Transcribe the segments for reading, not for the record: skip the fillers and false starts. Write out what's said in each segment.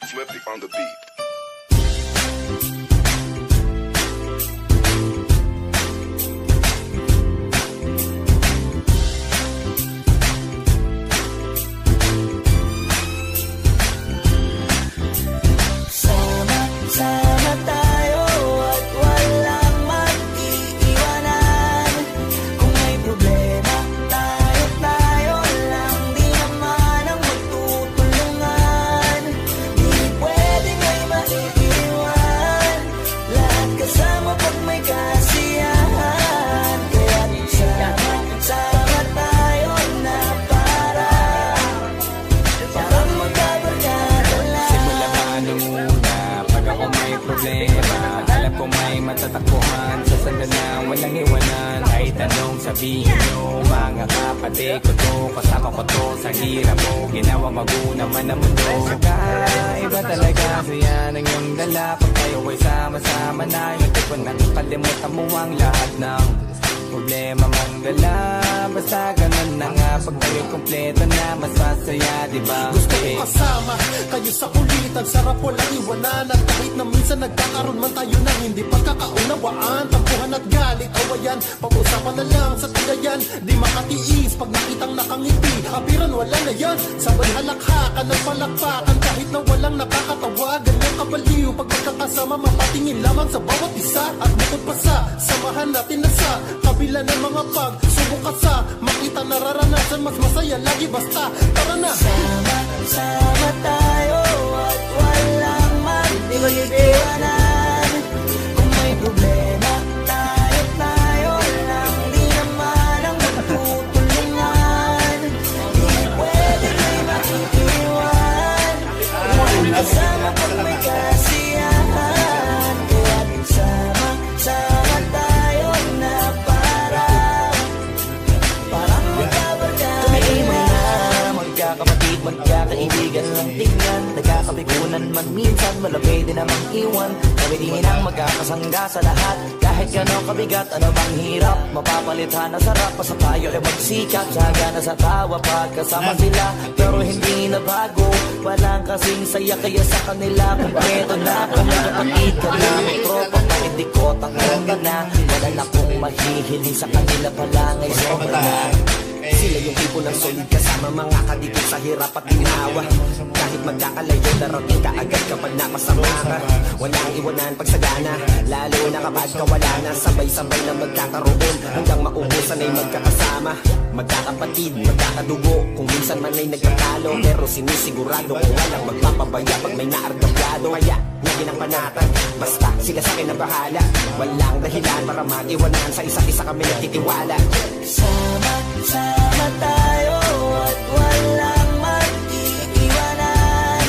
Flippy on the beat. Sama tayo at walang mag-iiwanan. Kung may problema, tayo lang, di naman ang magtutulungan. Di pwede may maiiwan, lahat kasama pag may kasiyahan. Kaya sama tayo na parang magkabarkada lang. Simula pa nung una, pag ako may problema, alam ko may matatakbuhan. Sa sandalang walang iwanan, kahit anong sabihin nyo, mga kapatid ko to, kasama ko to sa hirap mo, ginawa maguna man ang mundo. Iba talaga, saya ng iyong dala, pag tayo ay sama-sama na, hindi ko nakakalimutan mo ang lahat ng problema mong dala. Basta ganun na nga, pag tayo kompleto na, masasaya, diba? Gusto ko kasama kayo sa kulitan, sarap walang iwanan. At kahit na minsan nagkakaroon man tayo ng hindi pagkakaunawaan, tampuhan at galit, awayan, pag-usapan na lang sa tagayan. Di makatiis pag nakitang nakangiti, apiran wala na yan. Sabay halakhakan ng palakpakan, kahit na walang nakakatawa. Ganyan kabaliw pag magkakasama, mapatingin lamang sa bawat isa. At bukod pa sa samahan natin na sa kabila ng mga pagsubok at sa makita nararanasan, mas masaya lagi basta tara na. Sama tayo at walang mag-iwanan. Kung may problema, tayo lang, di naman ang magtutulungan. Di pwede may maiiwan, walang kasama pag may kasiyahan. Kaya sama tayo na parang magkabarkada. Magkakapatid, magkakaibigan lang tingnan, nagkakabigunan man minsan, malapit din namang iwan. Kabitingin ang magkakasangga sa lahat, kahit gano'ng kabigat, ano bang hirap, mapapalitan na sarap, basta tayo ay magsikap. Tsaga na sa tawa pagkasama sila, pero hindi na bago, walang kasing saya kaya sa kanila. Kompleto na kung kapatid ka na, may tropa pa, hindi ko takong ka na. Wala na kong mahihiling sa kanila pala, ngay sobra na. Sila yung tipo ng solid kasama, mga kadikit sa hirap at ginawa. Kahit magkakalayo, darating ka agad kapag napasama ka. Walang iwanan pag sagana, lalo na kapag kawala na. Sabay-sabay na magkakaroon, hanggang maubusan ay magkakasama. Magkakapatid, magkakadugo, kung minsan man ay nagkatalo, pero sinisigurado kung walang magpapabaya pag may naargabyado. Kaya, hindi ng panatag, basta sila sa akin ang bahala. Walang dahilan para mag-iwanan, sa isa't isa kami nagtitiwala. Sama tayo at walang mag-iiwanan.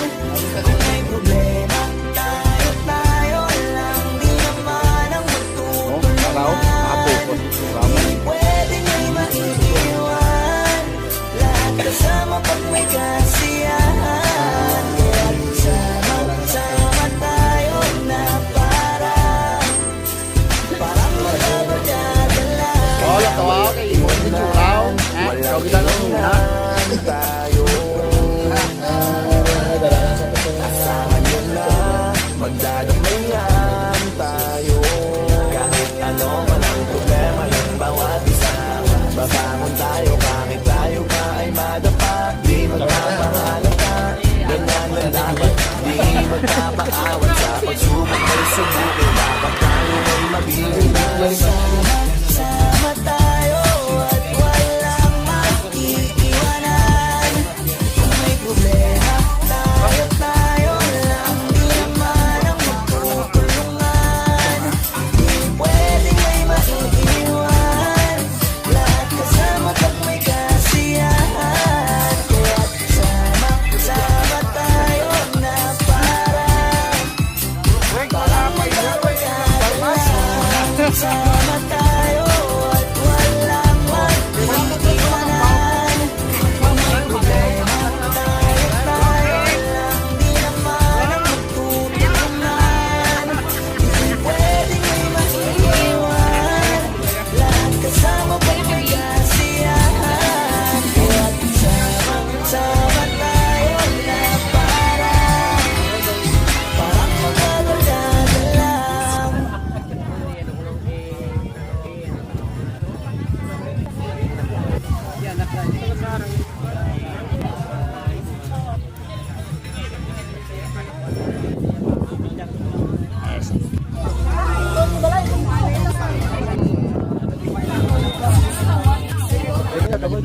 Kung may problema, tayo lang, di naman ang magtutulungan. Di pwedeng may maiiwan, lahat kasama pag may kasiyahan. Kaya sama tayo na parang magkabarkada lang. Hola, tawag. Kalau kita nunggu tayo, kasama nyo na, magdadamayan tayo. Kahit ano man ang problema ng bawat isa, babangon tayo kahit tayo pa ay madapa. Di magpapahalata, ganyan lang dapat, di magpapaawat sa pagsubok ay subukin. Dapat tayo ay mabibigay. Sama tayo at walang mag-iiwanan. Kung may problema, tayo lang, di naman ang magtutulungan. Di pwedeng may maiiwan, lahat kasama pag may kasiyahan. Kaya sama tayo na parang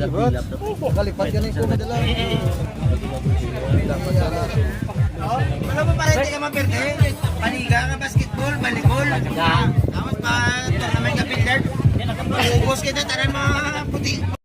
Kalipat ka na yung kumad lang. Ano ba pare, di ka maperte? Paniga ka, basketball, volleyball. Tapos pa, tournament ka, billiard. Ubus kita, tanan mga puti.